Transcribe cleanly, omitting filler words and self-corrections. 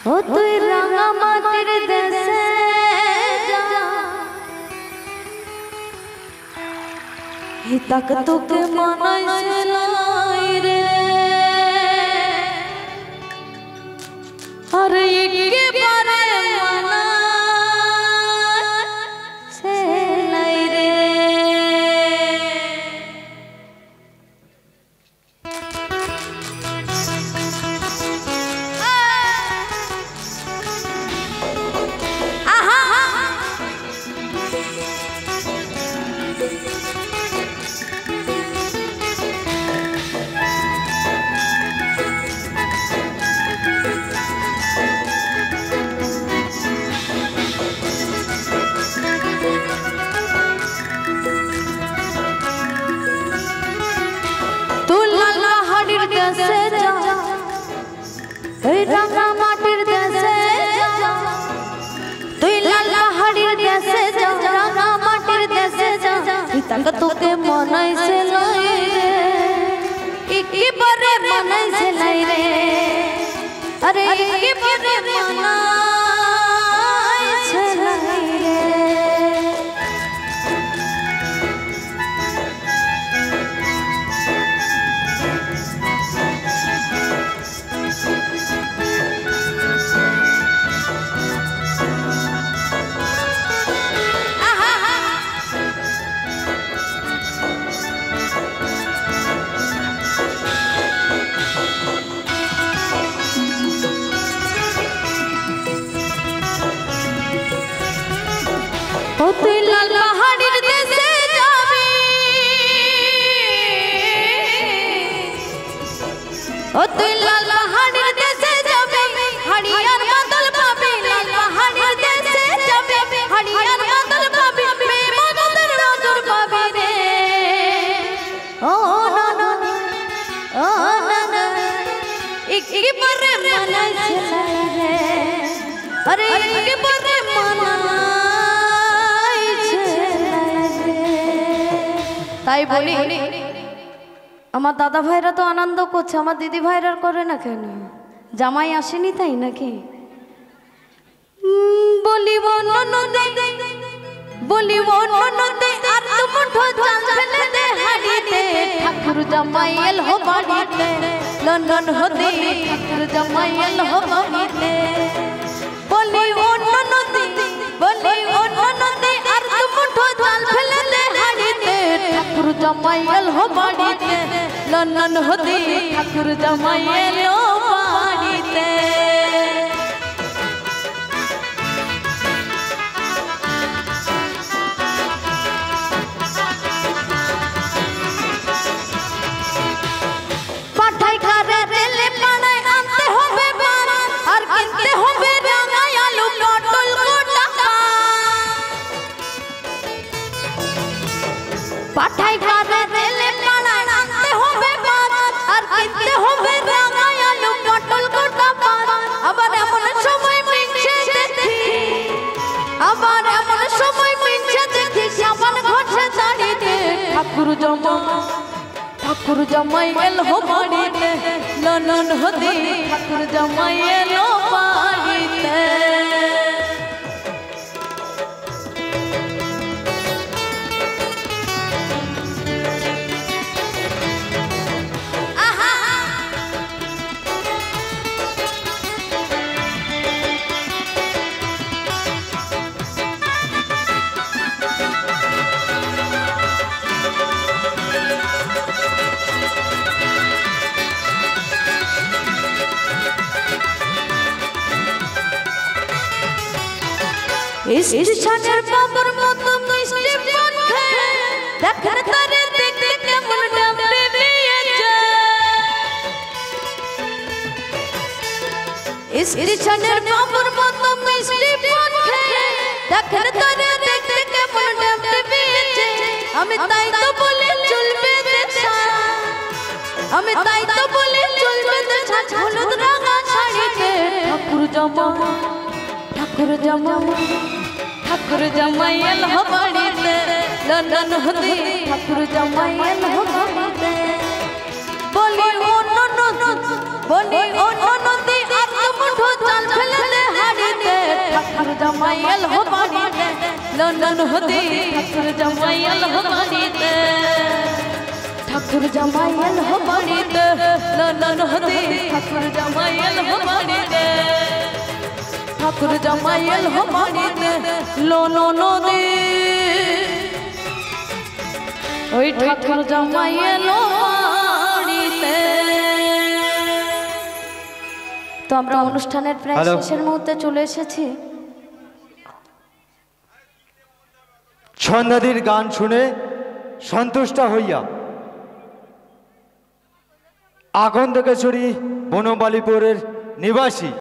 ও তুই রাঙা মাটির দেশে হিতাক তোকে মানাইছিলাই রে আরে একেবারে মানাইছিলাই রে রাঙা মাটির দেশে তুই লাল পাহাড়ির দেশে যা রাঙা মাটির দেশে যা হিতাক তোকে মানাইছিলাই রে একেবারে মানাইছিলাই রে আরে একেবারে মানাইছিলাই রে ও তুই লাল পাহাড়ির দেশে যাবি ও তুই লাল পাহাড়ির দেশে যাবি হাড়িয়ার বাদল পাবি লাল পাহাড়ির দেশে যাবি হাড়িয়ার বাদল পাবি মেমনদের নজর পাবি রে ও না না ও না না একেবারে মানাইছিলাই রে আরে একেবারে তাই বলি আমার দাদা ভাইরা তো আনন্দ করছে আমার দিদি ভাইরা করে না কেন জামাই আসেনি তাই নাকি বলিব ননদে আর তো মুঠো জাল ফেলে দে হাড়িতে ঠাকুর জামাই এল হো বাড়িতে লন্ডন হতে ঠাকুর জামাই এল হো বাড়িতে বলি ও ননদে আর তো মুঠো জাল ফেলে দে হাড়িতে ঠাকুর জামাই এল হো বাড়িতে লন্ডন হতে ঠাকুর জামাই এল বাড়িতে পাঠাই কারে রেলে পাড়ায় আনতে হবে বান আর কিনতে হবে রাঙা আলু পটল গোটা পাঠাই কারে রেলে পাড়ায় আনতে হবে বান আর কিনতে হবে রাঙা আলু পটল গোটা পান আবার এমন সময় মিনছে দেখি সাবান ঘষে দাঁড়িয়ে ঠাকুর জামাই এল হো বাড়িতে লন্ডন হতে ঠাকুর জামাই এল বাড়িতে স্টেশনের বাবুর মতো মিষ্টি মুখে দেখেন তারে দেখতে কেমন ডামড়ে নিয়েছে স্টেশনের বাবুর মতো মিষ্টি মুখে দেখেন তারে দেখতে কেমন ডামড়ে নিয়েছে আমি তাই তো বলি চলবে দেশা আমি তাই তো বলি চলবে দেশা হলুদ রাঙা শাড়িতে ঠাকুর জামাই এল হো বাড়িতে লন্ডন হতে ঠাকুর জামাই এল হো বাড়িতে বলি ও ননদ আর তো মুঠো জাল ফেলে জামাই এলো বাড়িতে লন্ডন হতে ঠাকুর জামাই এলো বাড়িতে ঠাকুর জামাই এলো বাড়িতে লন্ডন হতে ঠাকুর জামাই এলো বাড়িতে ঠাকুর জামাই এলো বাড়িতে লোনো নদী ওই ঠাকুর জামাই এলো বাড়িতে। তো আমরা অনুষ্ঠানের প্রায় শেষের মুহূর্তে চলে এসেছি। ছন্দাদির গান শুনে সন্তুষ্ট হইয়া আগন্তুকেশ্বরী বনমালীপুরের নিবাসী